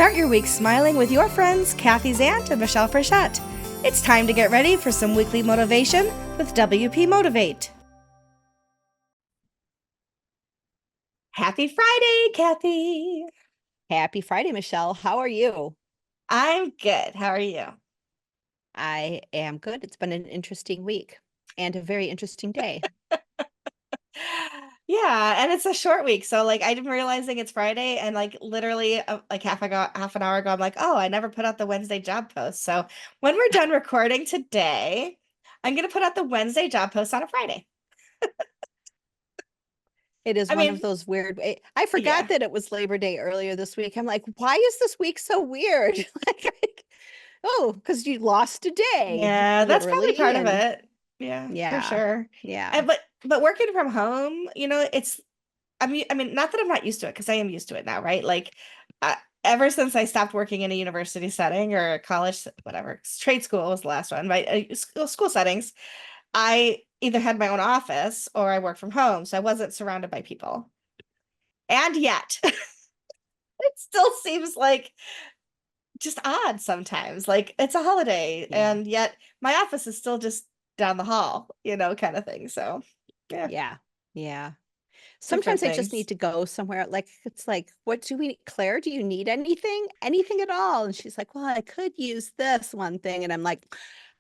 Start your week smiling with your friends, Kathy Zant and Michelle Frechette. It's time to get ready for some weekly motivation with WP Motivate. Happy Friday, Kathy. Happy Friday, Michelle. How are you? I'm good. How are you? I am good. It's been an interesting week and a very interesting day. Yeah, and it's a short week, so like I'm realizing it's Friday, and like literally like half an hour ago, I'm like, oh, I never put out the Wednesday job post. So when we're done recording today, I'm gonna put out the Wednesday job post on a Friday. It is I one of mean, those weird. I forgot yeah, that it was Labor Day earlier this week. I'm like, why is this week so weird? Oh, because you lost a day, yeah, that's probably literally. part of And it. Yeah, for yeah, sure. yeah, And but working from home, it's I mean, not that I'm not used to it because I am used to it now, right? Like, uh, ever since I stopped working in a university setting or a college, whatever, trade school was the last one, right? School settings, I either had my own office or I worked from home, so I wasn't surrounded by people. And yet, it still seems like just odd sometimes. Like it's a holiday, yeah, and yet my office is still just down the hall, kind of thing. So, yeah, yeah, yeah. different Sometimes I just need things. to go somewhere. Like, it's like, what do we, Claire, do you need anything? Anything at all? And she's like, well, I could use this one thing. And I'm like,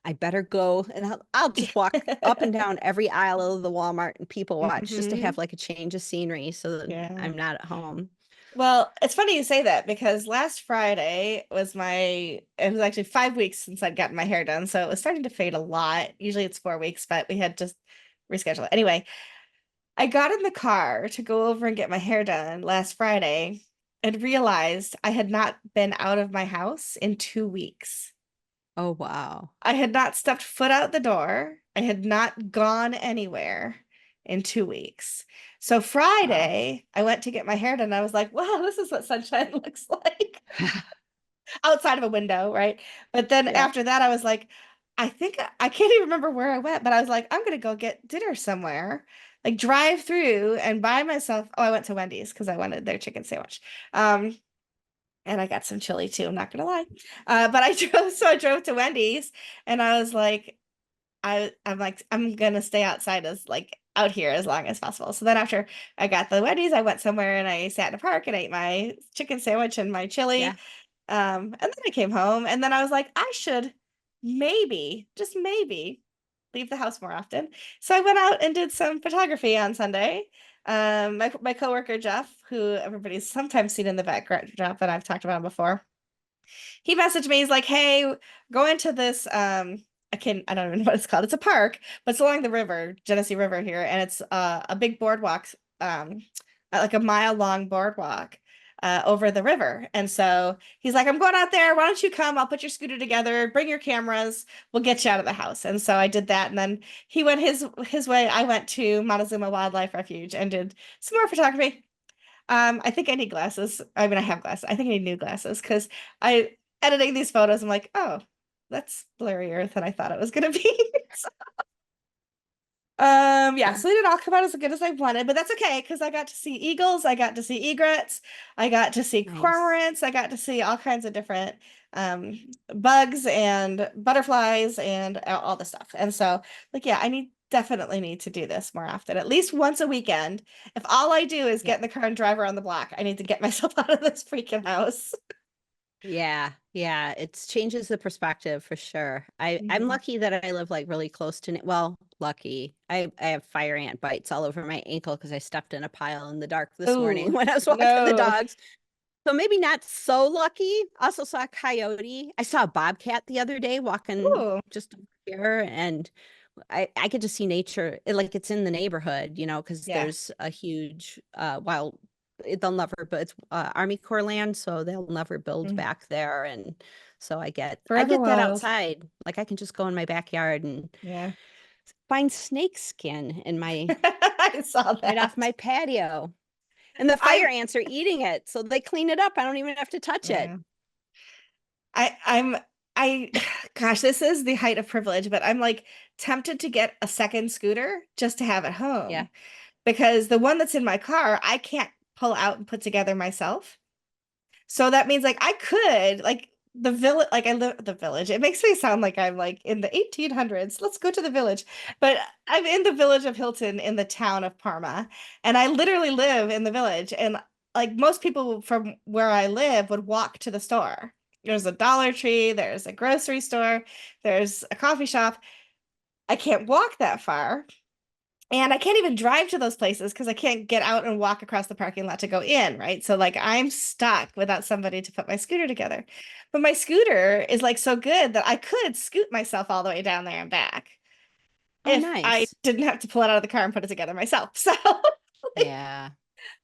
I better go. And I'll just walk up and down every aisle of the Walmart and people watch just to have Hmm. like a change of scenery so that Yeah. I'm not at home. Well, it's funny you say that because last Friday it was actually 5 weeks since I'd gotten my hair done. So it was starting to fade a lot. Usually it's 4 weeks, but we had just rescheduled. Anyway, I got in the car to go over and get my hair done last Friday and realized I had not been out of my house in 2 weeks. Oh, wow. I had not stepped foot out the door. I had not gone anywhere in 2 weeks. So Wow. Friday, I went to get my hair done. And I was like, wow, this is what sunshine looks like outside of a window, right? But then Yeah. after that, I was like, I think I can't even remember where I went, but I was like, I'm gonna go get dinner somewhere, like drive through and buy myself. Oh, I went to Wendy's because I wanted their chicken sandwich. Um, and I got some chili too, I'm not gonna lie. But I drove to Wendy's and I was like, I'm like, I'm gonna stay outside as like out here as long as possible. So then after I got the Wendy's, I went somewhere and I sat in a park and ate my chicken sandwich and my chili. Yeah. And then I came home and then I was like, I should maybe, just maybe, leave the house more often. So I went out and did some photography on Sunday. My coworker Jeff, who everybody's sometimes seen in the background, Jeff, and I've talked about him before. He messaged me. He's like, "Hey, go into this. I don't even know what it's called. It's a park, but it's along the river, Genesee River here, and it's a big boardwalk, like a mile long boardwalk." Over the river. And so he's like, I'm going out there. Why don't you come? I'll put your scooter together, bring your cameras, we'll get you out of the house. And so I did that. And then he went his way. I went to Montezuma Wildlife Refuge and did some more photography. I think I need glasses. I mean, I have glasses. I think I need new glasses because I editing these photos, I'm like, oh, that's blurrier than I thought it was gonna be. So, yeah, Yeah. so it didn't all come out as good as I wanted, but that's okay because I got to see eagles, I got to see egrets, I got to see Nice. cormorants, I got to see all kinds of different um bugs and butterflies and all the stuff. And so, like, yeah, I definitely need to do this more often, at least once a weekend. If all I do is Yeah. get in the car and drive around the block, I need to get myself out of this freaking house. Yeah, yeah, it changes the perspective for sure. I'm Mhm. lucky that I live like really close to well, lucky. I have fire ant bites all over my ankle because I stepped in a pile in the dark this morning Oh, when I was walking the no. dogs. So maybe not so lucky. Also saw a coyote. I saw a bobcat the other day walking Ooh, just over here, and I get to see nature like it's in the neighborhood, because yeah. there's a huge wild they'll never, but it's Army Corps land, so they'll never build Mm. back there. And so I Forever get that wild. outside. Like, I can just go in my backyard and Yeah. find snake skin in my I saw right off that. my patio. And the fire I'm ants are eating it, so they clean it up. I don't even have to touch it. yeah. I gosh, this is the height of privilege, but I'm like tempted to get a second scooter just to have at Yeah. home because the one that's in my car, I can't pull out and put together myself. So that means like I could like the village, like I live the village. It makes me sound like I'm like in the 1800s. Let's go to the village. But I'm in the village of Hilton in the town of Parma, and I literally live in the village. And like most people from where I live would walk to the store. There's a Dollar Tree, there's a grocery store, there's a coffee shop. I can't walk that far. And I can't even drive to those places because I can't get out and walk across the parking lot to go in, right? So like I'm stuck without somebody to put my scooter together. But my scooter is like so good that I could scoot myself all the way down there and back Oh, if I nice. didn't have to pull it out of the car and put it together myself. So like, Yeah.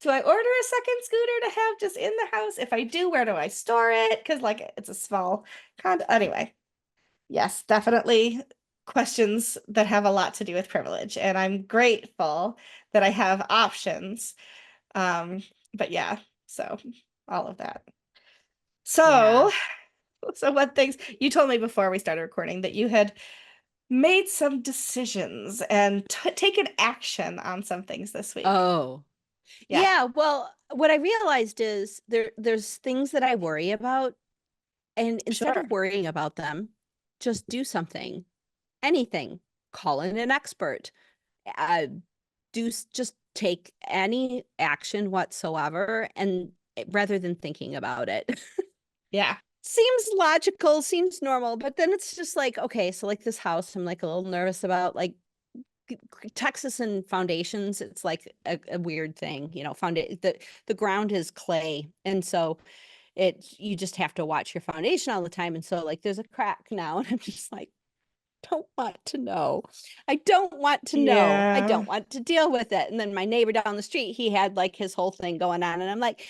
do I order a second scooter to have just in the house? If I do, where do I store it? Because like it's a small condo. Anyway, yes, definitely questions that have a lot to do with privilege. And I'm grateful that I have options. Um, but yeah, so all of that. Yeah. So, so what things you told me before we started recording that you had made some decisions and taken action on some things this week. Oh. Yeah, Yeah, well, what I realized is there's things that I worry about, and instead sure. of worrying about them, just do something. Anything. Call in an expert. Uh, just take any action whatsoever, and rather than thinking about it. Yeah. Seems logical, seems normal, but then it's just like, okay, so like this house, I'm like a little nervous about, like Texas and foundations. It's like a weird thing, the ground is clay, and so you just have to watch your foundation all the time. And so like there's a crack now, and I'm just like, don't want to know. I don't want to know. I Yeah. don't want to deal with it. And then my neighbor down the street, he had like his whole thing going on. And I'm like,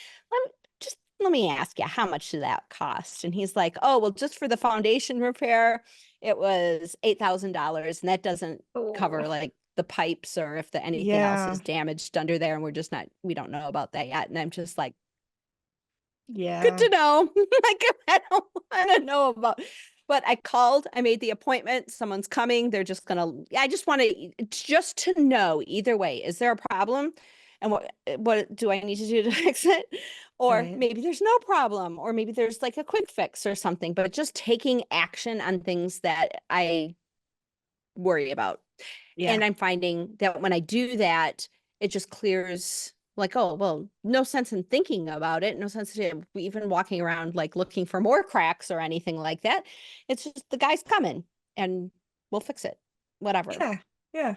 let me ask you, how much did that cost? And he's like, oh, well, just for the foundation repair, it was $8,000. And that doesn't Oh, cover like the pipes or if anything else yeah. is damaged under there. And we don't know about that yet. And I'm just like, good Yeah. to know. Like, I don't want to know about. But I called, I made the appointment. Someone's coming. They're just gonna. I just want to know either way. Is there a problem, and what do I need to do to fix it? Or Right. maybe there's no problem, or maybe there's like a quick fix or something. But just taking action on things that I worry about. Yeah. And I'm finding that when I do that, it just clears, like, oh, well, no sense in thinking about it. No sense in even walking around like looking for more cracks or anything like that. It's just the guy's coming and we'll fix it. Whatever. Yeah. Yeah.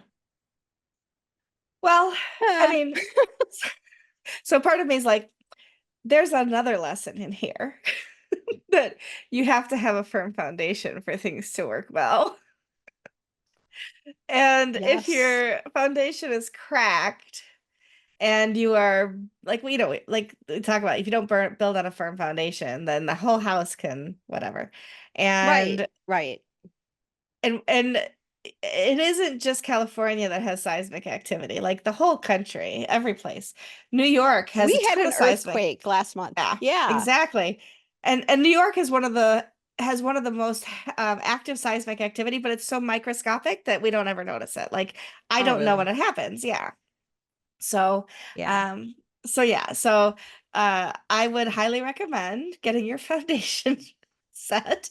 Well, I Ah, mean, so part of me is like, there's another lesson in here that you have to have a firm foundation for things to work well. And if yes. your foundation is cracked and you are like like we talk about if you don't build on a firm foundation, then the whole house can whatever. Right. And Right. and it isn't just California that has seismic activity, like the whole country, every place. New York has We a had ton an of seismic. earthquake last month. Yeah, Yeah. exactly. And New York is one of the most active seismic activity, but it's so microscopic that we don't ever notice it. Like I Oh, don't know when really? it happens. Yeah. So Yeah. um yeah. So I would highly recommend getting your foundation set.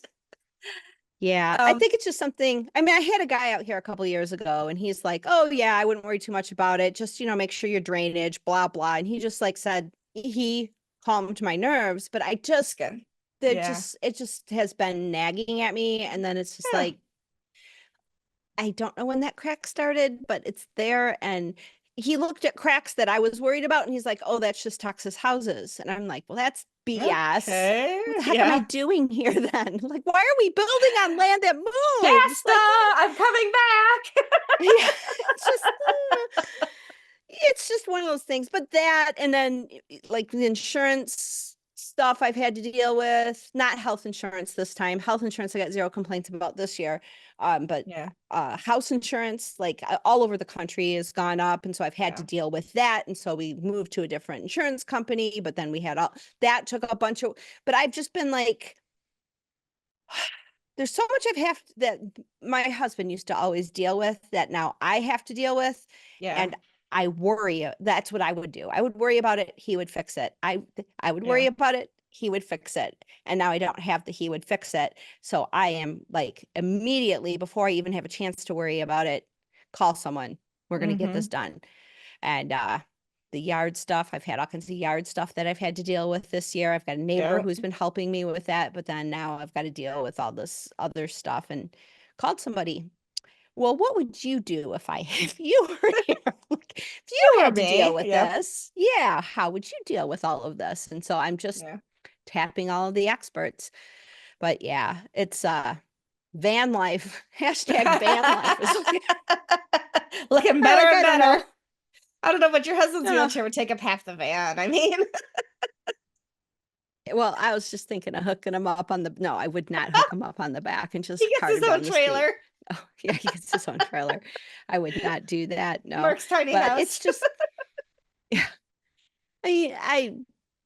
Yeah, I Um think it's just something. I mean, I had a guy out here a couple years ago, and he's like, "Oh yeah, I wouldn't worry too much about it. Just make sure your drainage, blah blah." And he just like said he calmed my nerves, but that's good. Yeah. it just has been nagging at me, and then it's just Yeah. like I don't know when that crack started, but it's there. And he looked at cracks that I was worried about, and he's like, "Oh, that's just Texas houses." And I'm like, "Well, that's BS. Okay. What the heck am I Yeah. doing here then? Like, why are we building on land that moves? Shasta, Like, I'm coming back. yeah, it's just, it's just one of those things. But that, and then like the insurance stuff I've had to deal with, not health insurance this time. Health insurance, I got zero complaints about this year. But Yeah. house insurance, like all over the country, has gone up. And so I've had to Yeah. deal with that. And so we moved to a different insurance company, but then we had all that took a bunch of, but I've just been like, there's so much that my husband used to always deal with that now I have to deal with. Yeah. And I worry. That's what I would do. I would worry about it. He would fix it. I would worry Yeah. about it. he would fix it. And now I don't have the he would fix it. So I am like immediately, before I even have a chance to worry about it, call someone. We're going to get this Mm-hmm. done. And the yard stuff, I've had all kinds of yard stuff that I've had to deal with this year. I've got a neighbor Yep. who's been helping me with that, but then now I've got to deal with all this other stuff and called somebody. Well, what would you do if I if you were here? Like, if you You or had to deal me. with Yep. this, yeah, how would you deal with all of this? And so I'm just Yeah. tapping all of the experts. But yeah, it's van life. Hashtag van life is like, Looking or better like and I don't know. better. I don't know, but your husband's I don't know. wheelchair would take up half the van. I mean, Well, I was just thinking of hooking him up on the no, I would not hook him up on the back and he just gets cart his him own down the street. trailer. Oh, yeah, he gets his own trailer. I would not do that. No. Mark's tiny But it's house. just yeah, I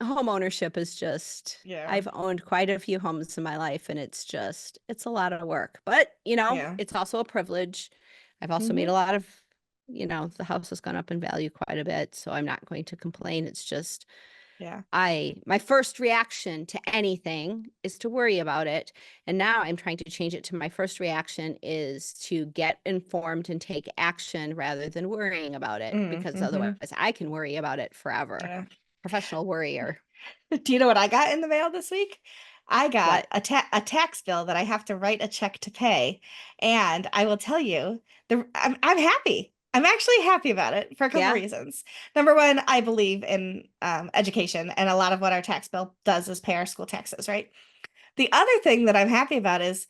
home ownership is just Yeah. I've owned quite a few homes in my life and it's just it's a lot of work. But, you know, Yeah. it's also a privilege. I've also made Hmm. a lot of, you know, the house has gone up in value quite a bit, so I'm not going to complain. It's just Yeah. my first reaction to anything is to worry about it. And now I'm trying to change it to my first reaction is to get informed and take action rather than worrying about it, because Mm-hmm. otherwise I can worry about it forever. Yeah. Professional worrier. Do you know what I got in the mail this week? I got What? a tax bill that I have to write a check to pay, and I will tell you, I'm happy. I'm actually happy about it for a couple Yeah. reasons. Number one, I believe in education, and a lot of what our tax bill does is pay our school taxes, right? The other thing that I'm happy about is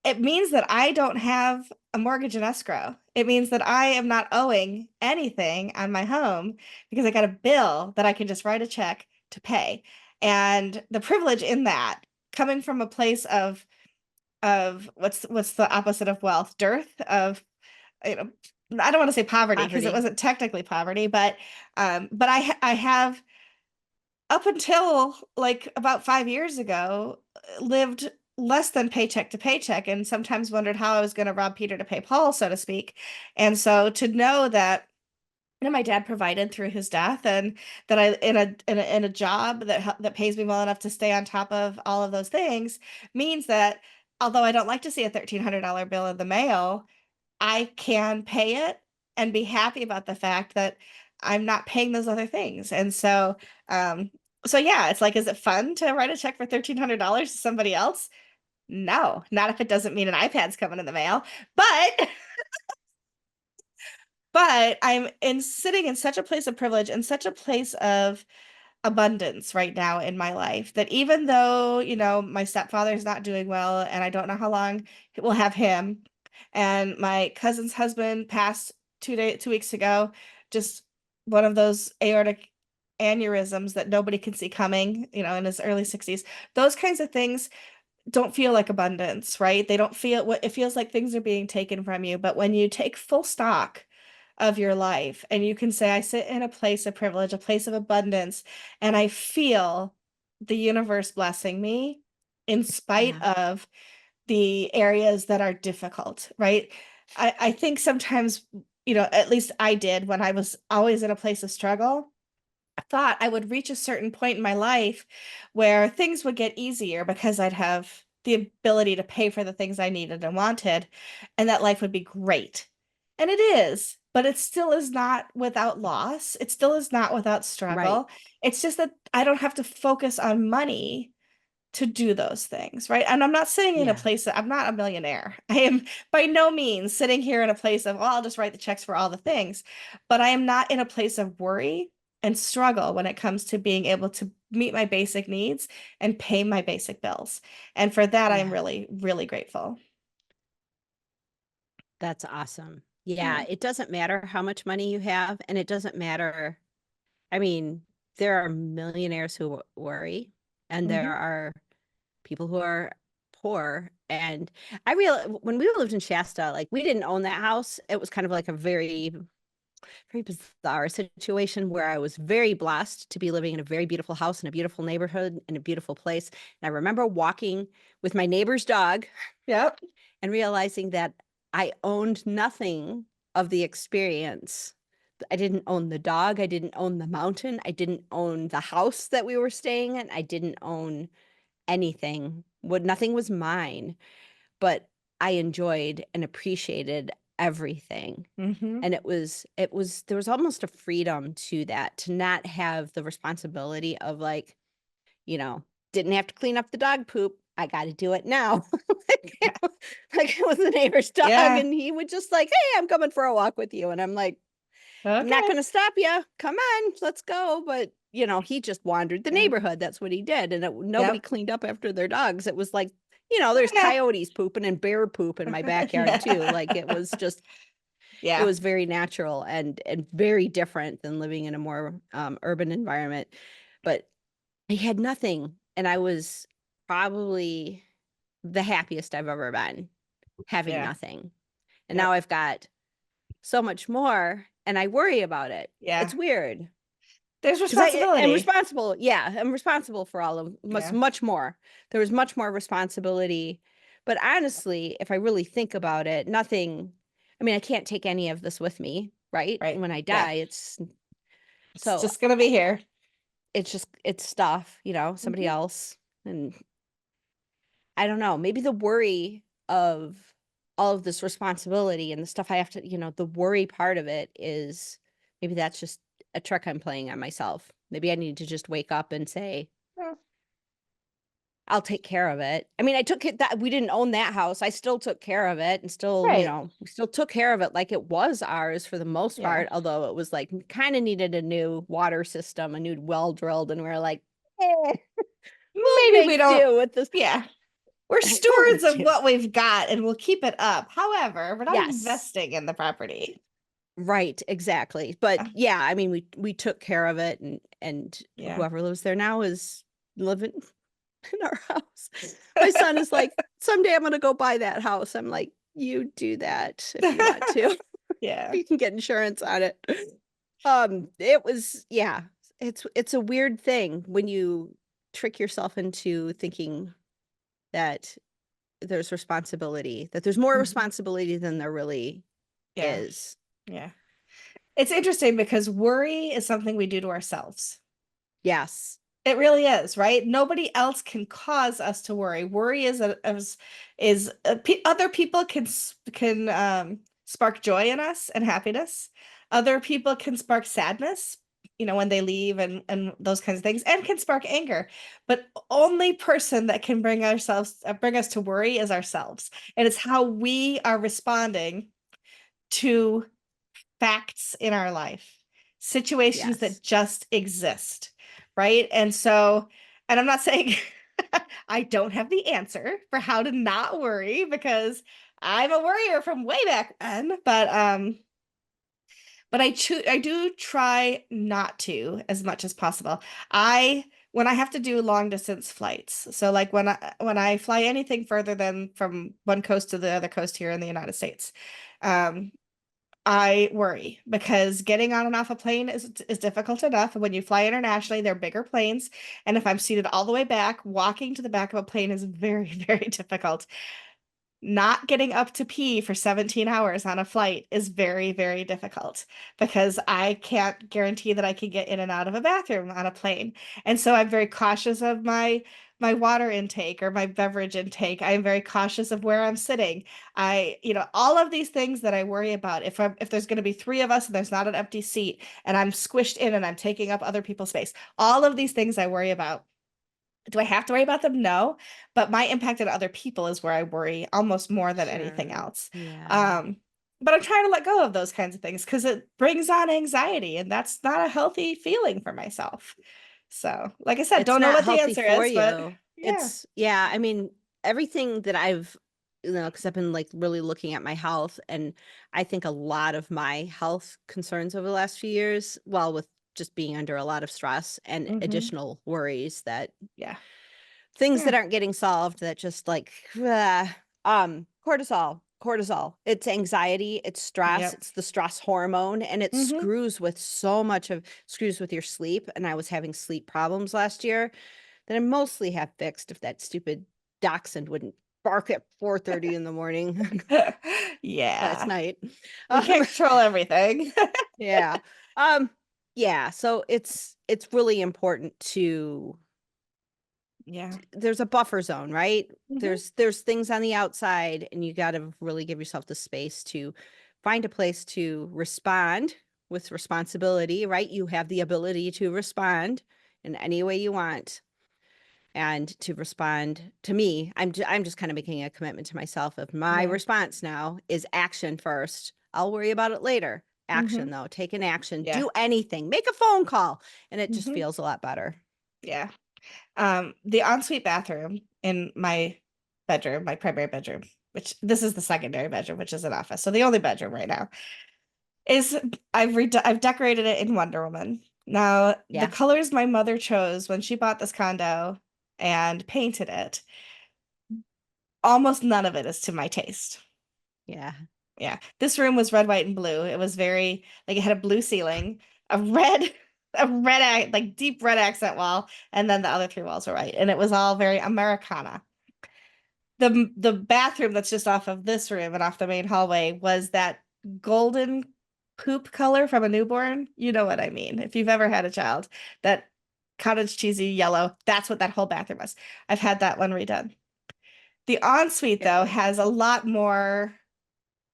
it means that I don't have a mortgage in escrow. It means that I am not owing anything on my home because I got a bill that I can just write a check to pay. And the privilege in that, coming from a place of what's the opposite of wealth? Dearth of, you know, I don't want to say poverty because it Poverty. wasn't technically poverty, but I have up until like about 5 years ago, lived less than paycheck to paycheck and sometimes wondered how I was going to rob Peter to pay Paul, so to speak. And so to know that, you know, my dad provided through his death, and that I in a job that pays me well enough to stay on top of all of those things means that although I don't like to see a $1,300 bill in the mail, I can pay it and be happy about the fact that I'm not paying those other things. And so, um, so yeah, it's like, is it fun to write a check for $1,300 to somebody else? No, not if it doesn't mean an iPad's coming in the mail. But, but I'm in sitting in such a place of privilege and such a place of abundance right now in my life that even though, you know, my stepfather's not doing well and I don't know how long we'll have him, and my cousin's husband passed 2 weeks ago, just one of those aortic aneurysms that nobody can see coming, you know, in his early 60s. Those kinds of things don't feel like abundance, right? They don't feel what it feels like things are being taken from you. But when you take full stock of your life and you can say, I sit in a place of privilege, a place of abundance, and I feel the universe blessing me in spite Yeah. of the areas that are difficult, right? I think sometimes, you know, at least I did when I was always in a place of struggle. I thought I would reach a certain point in my life where things would get easier because I'd have the ability to pay for the things I needed and wanted, and that life would be great. And it is, but it still is not without loss. It still is not without Right. struggle. It's just that I don't have to focus on money to do those things, right? And I'm not sitting in a Yeah. place that I'm not a millionaire. I am by no means sitting here in a place of, well, I'll just write the checks for all the things. But I am not in a place of worry and struggle when it comes to being able to meet my basic needs and pay my basic bills. And for that, I'm Yeah. really, really grateful. That's awesome. Yeah, Yeah. it doesn't matter how much money you have, and it doesn't matter. I mean, there are millionaires who worry, and there Hmm. are people who are poor. And I real when we lived in Shasta, like we didn't own that house. It was kind of like a very bizarre situation where I was very blessed to be living in a very beautiful house in a beautiful neighborhood in a beautiful place. And I remember walking with my neighbor's dog Yep. and realizing that I owned nothing of the experience I didn't own the dog. I didn't own the mountain. I didn't own the house that we were staying in. I didn't own anything. Nothing was mine, but I enjoyed and appreciated everything. Hmm. And there was almost a freedom to that, to not have the responsibility of like, you know, didn't have to clean up the dog poop. I got to do it now. Yeah. Like it was the neighbor's dog, Yeah. and he would just like, hey, I'm coming for a walk with you. And I'm like, I'm not Okay. going to stop you. Come on, let's go. But, he just wandered the Yeah. neighborhood. That's what he did. And nobody Yep. cleaned up after their dogs. It was like, there's Yeah. coyotes pooping and bear poop in my backyard too. Yeah. Like it Yeah. was very natural and very different than living in a more urban environment. But I had nothing. And I was probably the happiest I've ever been having Yeah. nothing. And now Yep. I've got so much more and I worry about it. Yeah. It's weird There's because I am responsibility. responsible. Yeah, I'm responsible for all of Yeah. much more. There was much more responsibility. But honestly, if I really think about it, nothing, I mean, I can't take any of this with me, right? Right. When I Yeah. die, it's It's so just gonna be here. it's stuff, somebody Hmm. else. And I don't know, maybe the worry of all of this responsibility and the stuff I have to, the worry part of it is maybe that's just a trick I'm playing on myself. Maybe I need to just wake up and say, Yeah. I'll take care of it. I mean, I took it that we didn't own that house. I still took care of it and still, Right. we still took care of it like it was ours for the most Yeah. part, although it was like kind of needed a new water system, a new well drilled, and we are like, eh, we'll Maybe we make don't. do with this. Yeah. We're We'll stewards make of do. what we've got and we'll keep it up. However, we're not Yes. investing in the property. Right, exactly. But yeah, I mean, we took care of it, and Yeah. whoever lives there now is living in our house. My son is like, someday I'm gonna go buy that house. I'm like, you do that if you want to. Yeah. You can get insurance on it. It was, yeah, it's a weird thing when you trick yourself into thinking that there's responsibility, that there's more Mhm. responsibility than there really Yeah. is. Yeah. It's interesting because worry is something we do to ourselves. Yes. It really is, right? Nobody else can cause us to worry. Worry other people can spark joy in us and happiness. Other people can spark sadness, when they leave and those kinds of things, and can spark anger. But only person that can bring us to worry is ourselves. And it's how we are responding to facts in our life, situations Yes. that just exist, right? And I'm not saying I don't have the answer for how to not worry because I'm a worrier from way back when, but I do try not to as much as possible. I When I have to do long distance flights, so like when I fly anything further than from one coast to the other coast here in the United States, um, I worry because getting on and off a plane is difficult enough. When you fly internationally, they're bigger planes, and if I'm seated all the way back, walking to the back of a plane is very, very difficult. Not getting up to pee for 17 hours on a flight is very, very difficult because I can't guarantee that I can get in and out of a bathroom on a plane. And so I'm very cautious of my water intake or my beverage intake. I'm very cautious of where I'm sitting. All of these things that I worry about. If there's going to be three of us and there's not an empty seat and I'm squished in and I'm taking up other people's space, all of these things I worry about. Do I have to worry about them? No, but my impact on other people is where I worry almost more than anything Sure. else. Yeah. Um, but I'm trying to let go of those kinds of things because it brings on anxiety, and that's not a healthy feeling for myself. So, like I said, It's don't know not what the healthy answer for is, but you. yeah. Yeah, I mean, everything that I've, because I've been like really looking at my health, and I think a lot of my health concerns over the last few years, well, with just being under a lot of stress and Hmm. additional worries that Yeah. things Yeah. that aren't getting solved that just like cortisol, it's anxiety, it's stress, Yep. it's the stress hormone, and it Hmm. screws with your sleep. And I was having sleep problems last year that I mostly have fixed if that stupid dachshund wouldn't bark at 4:30 in the morning last Yeah. night. We um can't control everything. Yeah. Um, yeah, so it's really important to Yeah. there's a buffer zone, right? Hmm. There's things on the outside and you got to really give yourself the space to find a place to respond with responsibility, right? You have the ability to respond in any way you want and to respond to me. I'm just kind of making a commitment to myself of my Yeah. response now is action first. I'll worry about it later. Hmm. Action though, take an action, Yeah. do anything, make a phone call, and it just Hmm. feels a lot better. Yeah. The ensuite bathroom in my bedroom, my primary bedroom, which this is the secondary bedroom, which is an office. So the only bedroom right now is I've decorated it in Wonder Woman. Now, the Yeah. colors my mother chose when she bought this condo and painted it, almost none of it is to my taste. Yeah. Yeah. This room was red, white, and blue. It was very like it had a blue ceiling, a red, like deep red accent wall, and then the other three walls were white. And it was all very Americana. The bathroom that's just off of this room and off the main hallway was that golden poop color from a newborn. You know what I mean. If you've ever had a child, that cottage cheesy yellow, that's what that whole bathroom was. I've had that one redone. The ensuite, though, Okay. has a lot more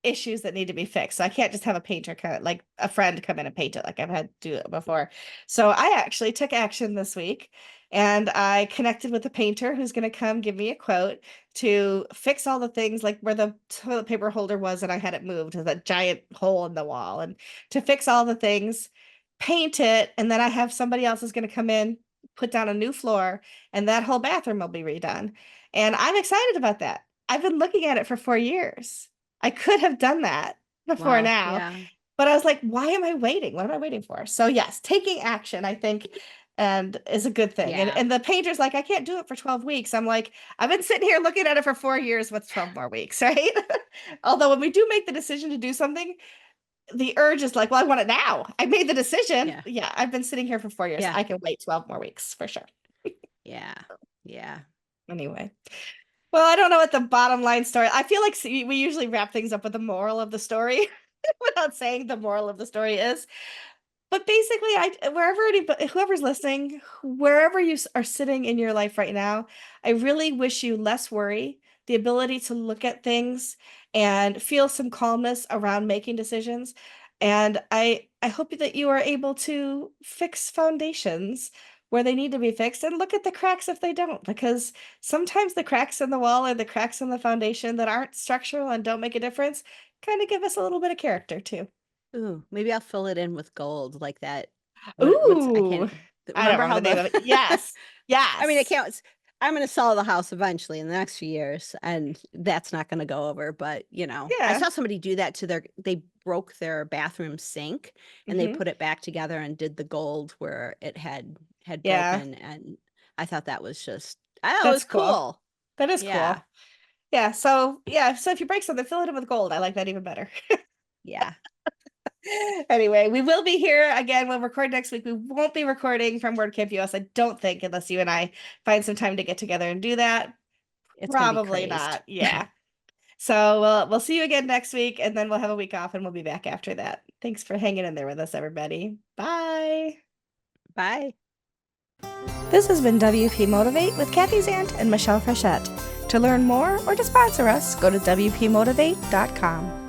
issues that need to be fixed. So I can't just have a painter come, like a friend come in and paint it like I've had to do it before. So I actually took action this week and I connected with a painter who's going to come give me a quote to fix all the things like where the toilet paper holder was and I had it moved to that giant hole in the wall and to fix all the things, paint it, and then I have somebody else is going to come in, put down a new floor, and that whole bathroom will be redone. And I'm excited about that. I've been looking at it for 4 years. I could have done that before Wow. now, Yeah. but I was like, why am I waiting? What am I waiting for? So yes, taking action, I think, and is a good thing. And Yeah. and the painter's like, I can't do it for 12 weeks. I'm like, I've been sitting here looking at it for 4 years. What's 12 more weeks, right? Although when we do make the decision to do something, the urge is like, well, I want it now. I made the decision. Yeah. Yeah, I've been sitting here for 4 years. Yeah. I can wait 12 more weeks for sure. Yeah. Yeah. Anyway. Well, I don't know what the bottom line story. I feel like we usually wrap things up with the moral of the story without saying the moral of the story is. But basically, wherever anybody, whoever's listening, wherever you are sitting in your life right now, I really wish you less worry, the ability to look at things and feel some calmness around making decisions. And I hope that you are able to fix foundations where they need to be fixed and look at the cracks if they don't, because sometimes the cracks in the wall or the cracks in the foundation that aren't structural and don't make a difference kind of give us a little bit of character too. Ooh, maybe I'll fill it in with gold like that. What's I Ooh, can't I don't remember remember how the name the of it. Yes, I mean, I yes, can't. I'm going to sell the house eventually in the next few years, and that's not going to go over. But I yeah. saw somebody do that to they broke their bathroom sink and they Hmm. put it back together and did the gold where it had Yeah, broken. And I thought that was just, oh, it that's was cool. cool. That is Yeah. cool. So if you break something, fill it in with gold. I like that even better. Yeah. Anyway, we will be here again. We'll record next week. We won't be recording from WordCamp US, I don't think, unless you and I find some time to get together and do that. It's going to be Probably crazed. not. Yeah. So we'll see you again next week, and then we'll have a week off, and we'll be back after that. Thanks for hanging in there with us, everybody. Bye. Bye. This has been WP Motivate with Kathy Zant and Michelle Frechette. To learn more or to sponsor us, go to WPMotivate.com.